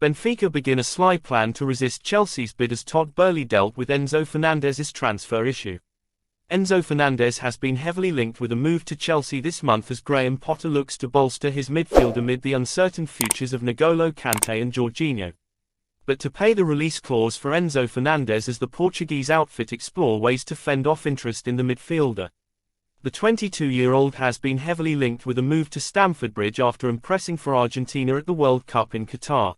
Benfica begin a sly plan to resist Chelsea's bid as Todd Boehly dealt with Enzo Fernandez's transfer issue. Enzo Fernandez has been heavily linked with a move to Chelsea this month as Graham Potter looks to bolster his midfield amid the uncertain futures of N'Golo Kante and Jorginho. But to pay the release clause for Enzo Fernandez as the Portuguese outfit explore ways to fend off interest in the midfielder. The 22-year-old has been heavily linked with a move to Stamford Bridge after impressing for Argentina at the World Cup in Qatar.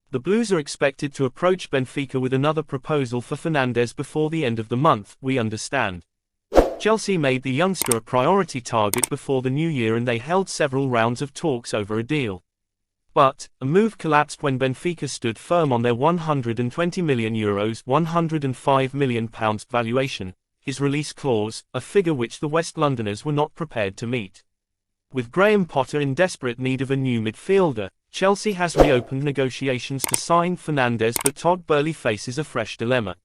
The Blues are expected to approach Benfica with another proposal for Fernandez before the end of the month, we understand. Chelsea made the youngster a priority target before the new year and they held several rounds of talks over a deal. But, a move collapsed when Benfica stood firm on their €120 million £105 million valuation, his release clause, a figure which the West Londoners were not prepared to meet. With Graham Potter in desperate need of a new midfielder, Chelsea has reopened negotiations to sign Fernandez, but Todd Boehly faces a fresh dilemma.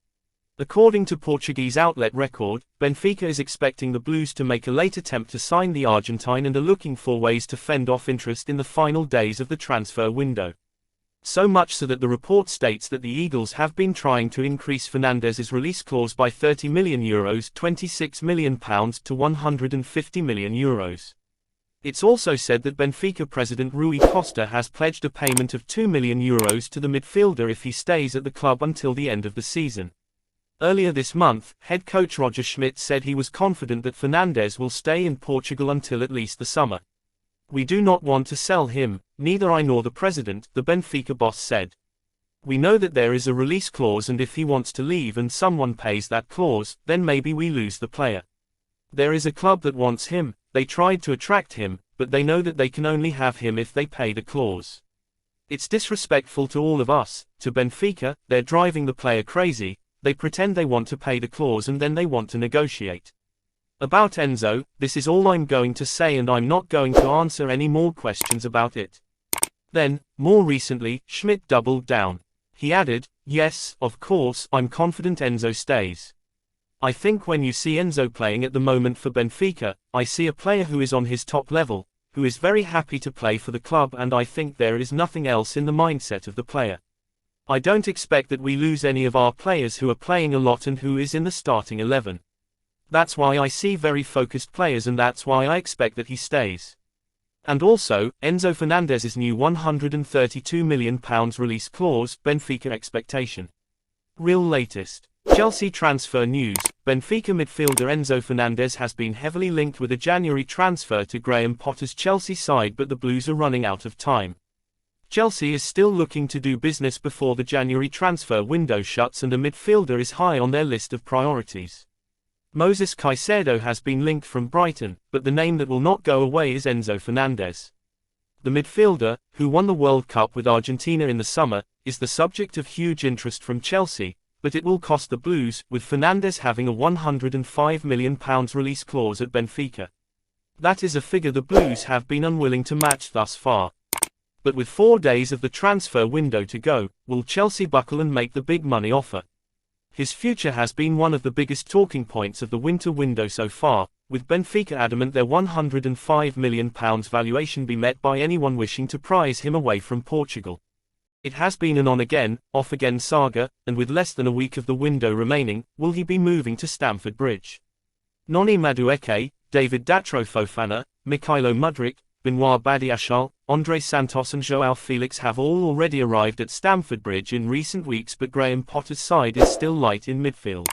According to Portuguese outlet Record, Benfica is expecting the Blues to make a late attempt to sign the Argentine and are looking for ways to fend off interest in the final days of the transfer window. So much so that the report states that the Eagles have been trying to increase Fernandez's release clause by €30 million £26 million to €150 million. It's also said that Benfica president Rui Costa has pledged a payment of €2 million to the midfielder if he stays at the club until the end of the season. Earlier this month, head coach Roger Schmidt said he was confident that Fernandez will stay in Portugal until at least the summer. "We do not want to sell him, neither I nor the president," the Benfica boss said. "We know that there is a release clause and if he wants to leave and someone pays that clause, then maybe we lose the player. There is a club that wants him, they tried to attract him, but they know that they can only have him if they pay the clause. It's disrespectful to all of us, to Benfica, they're driving the player crazy. They pretend they want to pay the clause and then they want to negotiate. About Enzo, this is all I'm going to say and I'm not going to answer any more questions about it." Then, more recently, Schmidt doubled down. He added, "Yes, of course, I'm confident Enzo stays. I think when you see Enzo playing at the moment for Benfica, I see a player who is on his top level, who is very happy to play for the club, and I think there is nothing else in the mindset of the player. I don't expect that we lose any of our players who are playing a lot and who is in the starting 11. That's why I see very focused players and that's why I expect that he stays. And also, Enzo Fernandez's new £132 million release clause, Benfica expectation. Real latest. Chelsea transfer news. Benfica midfielder Enzo Fernandez has been heavily linked with a January transfer to Graham Potter's Chelsea side, but the Blues are running out of time. Chelsea is still looking to do business before the January transfer window shuts and a midfielder is high on their list of priorities. Moses Caicedo has been linked from Brighton, but the name that will not go away is Enzo Fernandez. The midfielder, who won the World Cup with Argentina in the summer, is the subject of huge interest from Chelsea, but it will cost the Blues, with Fernandez having a £105 million release clause at Benfica. That is a figure the Blues have been unwilling to match thus far. But with 4 days of the transfer window to go, will Chelsea buckle and make the big money offer? His future has been one of the biggest talking points of the winter window so far, with Benfica adamant their £105 million valuation be met by anyone wishing to prize him away from Portugal. It has been an on-again, off-again saga, and with less than a week of the window remaining, will he be moving to Stamford Bridge? Noni Madueke, David Datro Fofana, Mykhailo Mudryk, Benoit Badiashile, Andre Santos and João Felix have all already arrived at Stamford Bridge in recent weeks, but Graham Potter's side is still light in midfield.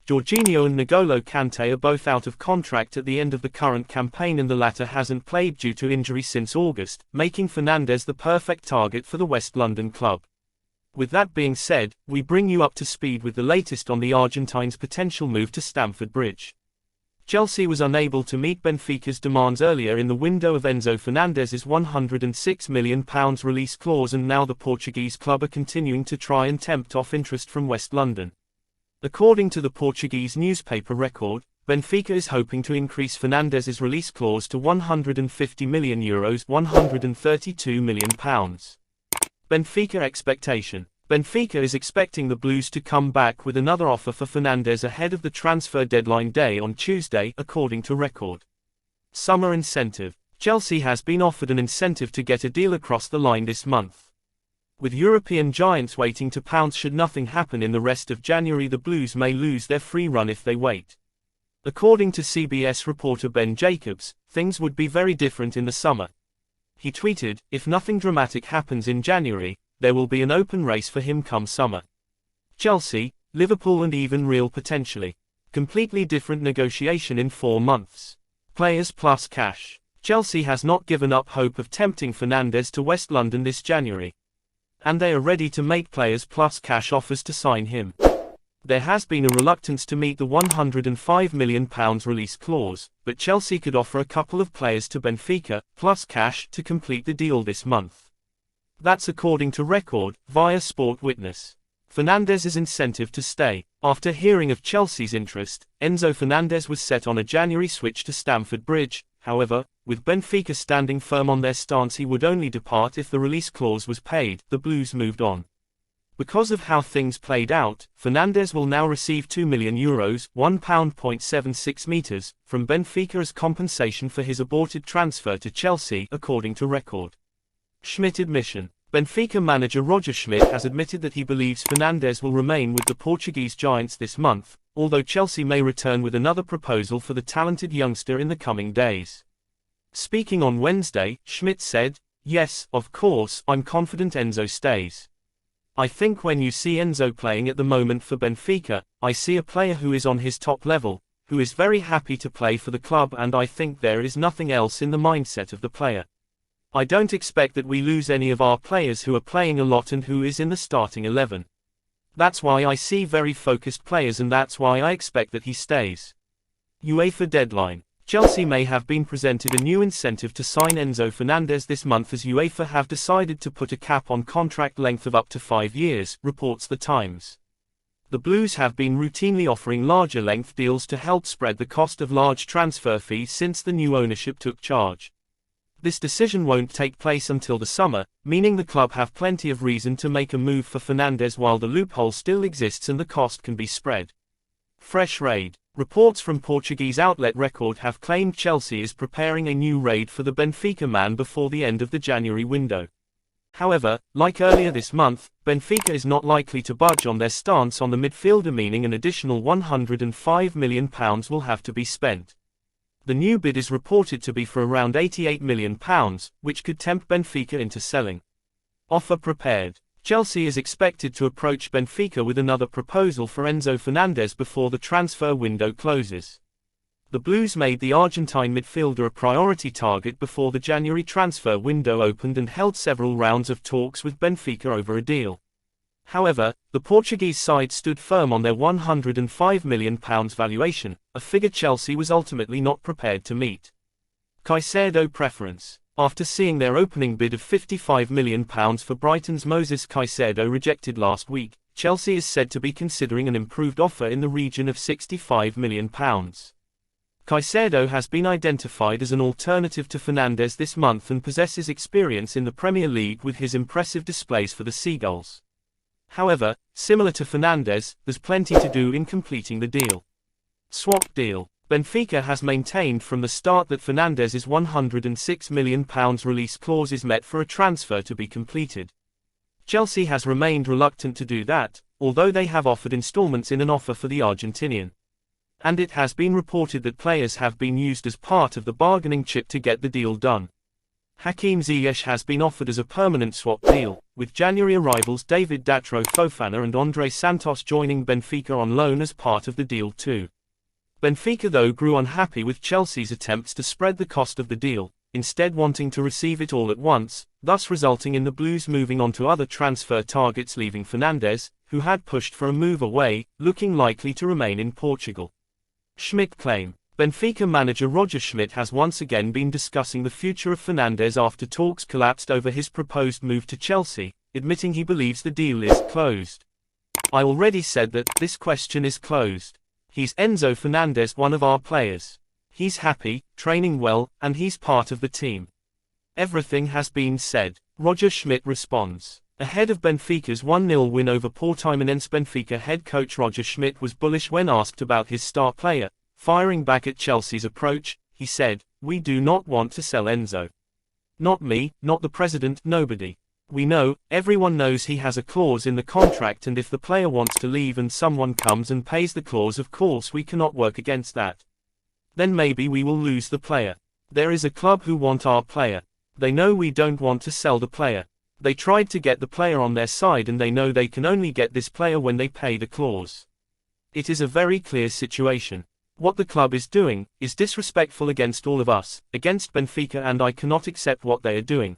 Jorginho and N'Golo Kante are both out of contract at the end of the current campaign and the latter hasn't played due to injury since August, making Fernandez the perfect target for the West London club. With that being said, we bring you up to speed with the latest on the Argentine's potential move to Stamford Bridge. Chelsea was unable to meet Benfica's demands earlier in the window of Enzo Fernandez's £106 million release clause, and now the Portuguese club are continuing to try and tempt off interest from West London. According to the Portuguese newspaper Record, Benfica is hoping to increase Fernandez's release clause to €150 million £132 million. Benfica expectation. Benfica is expecting the Blues to come back with another offer for Fernandez ahead of the transfer deadline day on Tuesday, according to Record. Summer incentive. Chelsea has been offered an incentive to get a deal across the line this month. With European giants waiting to pounce should nothing happen in the rest of January, the Blues may lose their free run if they wait. According to CBS reporter Ben Jacobs, things would be very different in the summer. He tweeted, "If nothing dramatic happens in January, there will be an open race for him come summer. Chelsea, Liverpool and even Real potentially. Completely different negotiation in 4 months. Players plus cash. Chelsea has not given up hope of tempting Fernandes to West London this January. And they are ready to make players plus cash offers to sign him. There has been a reluctance to meet the £105 million release clause, but Chelsea could offer a couple of players to Benfica, plus cash, to complete the deal this month. That's according to Record, via Sport Witness. Fernandes' incentive to stay. After hearing of Chelsea's interest, Enzo Fernandez was set on a January switch to Stamford Bridge. However, with Benfica standing firm on their stance he would only depart if the release clause was paid, the Blues moved on. Because of how things played out, Fernandes will now receive €2 million, £1.76 meters, from Benfica as compensation for his aborted transfer to Chelsea, according to Record. Schmidt admission. Benfica manager Roger Schmidt has admitted that he believes Fernandes will remain with the Portuguese giants this month, although Chelsea may return with another proposal for the talented youngster in the coming days. Speaking on Wednesday, Schmidt said, "Yes, of course, I'm confident Enzo stays. I think when you see Enzo playing at the moment for Benfica, I see a player who is on his top level, who is very happy to play for the club, and I think there is nothing else in the mindset of the player. I don't expect that we lose any of our players who are playing a lot and who is in the starting 11. That's why I see very focused players and that's why I expect that he stays." UEFA deadline. Chelsea may have been presented a new incentive to sign Enzo Fernandez this month as UEFA have decided to put a cap on contract length of up to 5 years, reports The Times. The Blues have been routinely offering larger length deals to help spread the cost of large transfer fees since the new ownership took charge. This decision won't take place until the summer, meaning the club have plenty of reason to make a move for Fernandes while the loophole still exists and the cost can be spread. Fresh raid. Reports from Portuguese outlet Record have claimed Chelsea is preparing a new raid for the Benfica man before the end of the January window. However, like earlier this month, Benfica is not likely to budge on their stance on the midfielder, meaning an additional £105 million will have to be spent. The new bid is reported to be for around £88 million, which could tempt Benfica into selling. Offer prepared. Chelsea is expected to approach Benfica with another proposal for Enzo Fernandez before the transfer window closes. The Blues made the Argentine midfielder a priority target before the January transfer window opened and held several rounds of talks with Benfica over a deal. However, the Portuguese side stood firm on their £105 million valuation, a figure Chelsea was ultimately not prepared to meet. Caicedo preference. After seeing their opening bid of £55 million for Brighton's Moses Caicedo rejected last week, Chelsea is said to be considering an improved offer in the region of £65 million. Caicedo has been identified as an alternative to Fernandes this month and possesses experience in the Premier League with his impressive displays for the Seagulls. However, similar to Fernandes, there's plenty to do in completing the deal. Swap deal. Benfica has maintained from the start that Fernandes' £106 million release clause is met for a transfer to be completed. Chelsea has remained reluctant to do that, although they have offered installments in an offer for the Argentinian. And it has been reported that players have been used as part of the bargaining chip to get the deal done. Hakim Ziyech has been offered as a permanent swap deal, with January arrivals David Datro Fofana and Andre Santos joining Benfica on loan as part of the deal too. Benfica though grew unhappy with Chelsea's attempts to spread the cost of the deal, instead wanting to receive it all at once, thus resulting in the Blues moving on to other transfer targets, leaving Fernandes, who had pushed for a move away, looking likely to remain in Portugal. Schmidt claim. Benfica manager Roger Schmidt has once again been discussing the future of Fernandes after talks collapsed over his proposed move to Chelsea, admitting he believes the deal is closed. "I already said that this question is closed. He's Enzo Fernandez, one of our players. He's happy, training well, and he's part of the team. Everything has been said," Roger Schmidt responds. Ahead of Benfica's 1-0 win over Portimonense, Benfica head coach Roger Schmidt was bullish when asked about his star player. Firing back at Chelsea's approach, he said, "We do not want to sell Enzo. Not me, not the president, nobody. We know, everyone knows he has a clause in the contract, and if the player wants to leave and someone comes and pays the clause, of course we cannot work against that. Then maybe we will lose the player. There is a club who want our player. They know we don't want to sell the player. They tried to get the player on their side, and they know they can only get this player when they pay the clause. It is a very clear situation. What the club is doing is disrespectful against all of us, against Benfica, and I cannot accept what they are doing.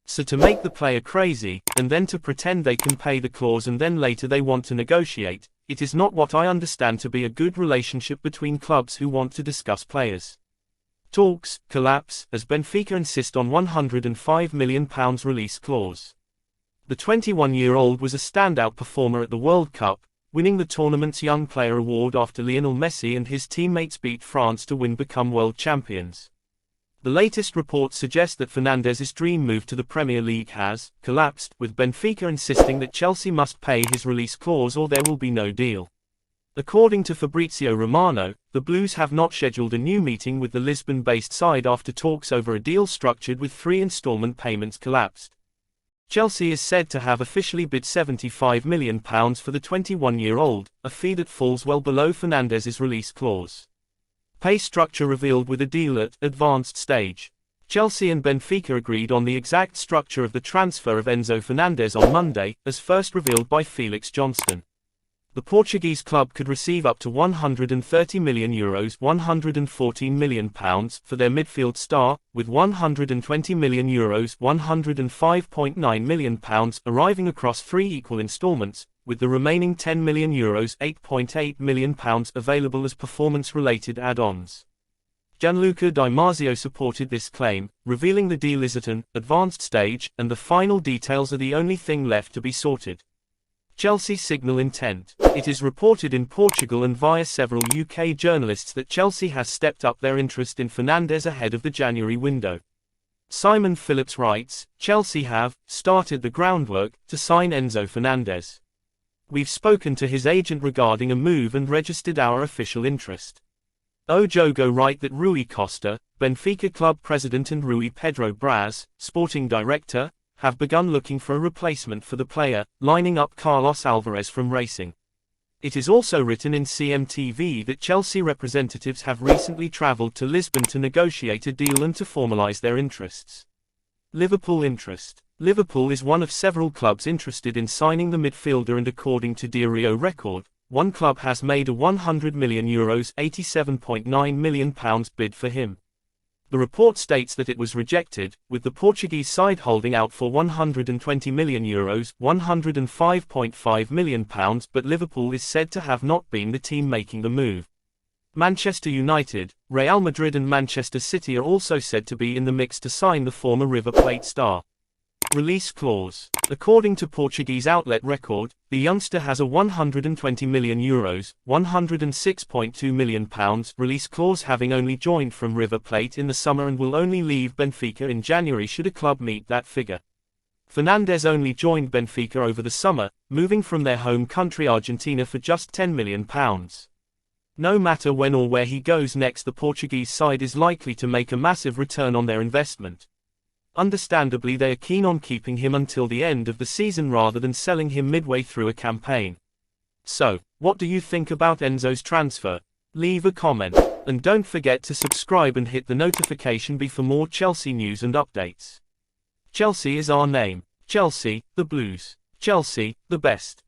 So to make the player crazy, and then to pretend they can pay the clause and then later they want to negotiate, it is not what I understand to be a good relationship between clubs who want to discuss players. Talks collapse as Benfica insist on £105 million release clause. The 21-year-old was a standout performer at the World Cup, winning the tournament's Young Player Award after Lionel Messi and his teammates beat France to become world champions. The latest reports suggest that Fernandes's dream move to the Premier League has collapsed, with Benfica insisting that Chelsea must pay his release clause or there will be no deal. According to Fabrizio Romano, the Blues have not scheduled a new meeting with the Lisbon-based side after talks over a deal structured with 3 installment payments collapsed. Chelsea is said to have officially bid £75 million for the 21-year-old, a fee that falls well below Fernandes's release clause. Pay structure revealed with a deal at advanced stage. Chelsea and Benfica agreed on the exact structure of the transfer of Enzo Fernandez on Monday, as first revealed by Felix Johnston. The Portuguese club could receive up to €130 million £114 million for their midfield star, with €120 million £105.9 million arriving across 3 equal installments, with the remaining €10 million £8.8 million available as performance-related add-ons. Gianluca Di Marzio supported this claim, revealing the deal is at an advanced stage, and the final details are the only thing left to be sorted. Chelsea signal intent. It is reported in Portugal and via several UK journalists that Chelsea has stepped up their interest in Fernandes ahead of the January window. Simon Phillips writes, "Chelsea have started the groundwork to sign Enzo Fernandez. We've spoken to his agent regarding a move and registered our official interest." Ojogo write that Rui Costa, Benfica club president, and Rui Pedro Braz, sporting director, have begun looking for a replacement for the player, lining up Carlos Alvarez from Racing. It is also written in CMTV that Chelsea representatives have recently travelled to Lisbon to negotiate a deal and to formalise their interests. Liverpool interest. Liverpool is one of several clubs interested in signing the midfielder, and according to Diario Record, one club has made a €100 million £87.9 million bid for him. The report states that it was rejected, with the Portuguese side holding out for €120 million £105.5 million, but Liverpool is said to have not been the team making the move. Manchester United, Real Madrid and Manchester City are also said to be in the mix to sign the former River Plate star. Release clause. According to Portuguese outlet Record, the youngster has a €120 million £106.2 million release clause, having only joined from River Plate in the summer, and will only leave Benfica in January should a club meet that figure. Fernandes only joined Benfica over the summer, moving from their home country Argentina for just £10 million. No matter when or where he goes next, the Portuguese side is likely to make a massive return on their investment. Understandably, they are keen on keeping him until the end of the season rather than selling him midway through a campaign. So, what do you think about Enzo's transfer? Leave a comment, and don't forget to subscribe and hit the notification bell for more Chelsea news and updates. Chelsea is our name. Chelsea, the Blues. Chelsea, the best.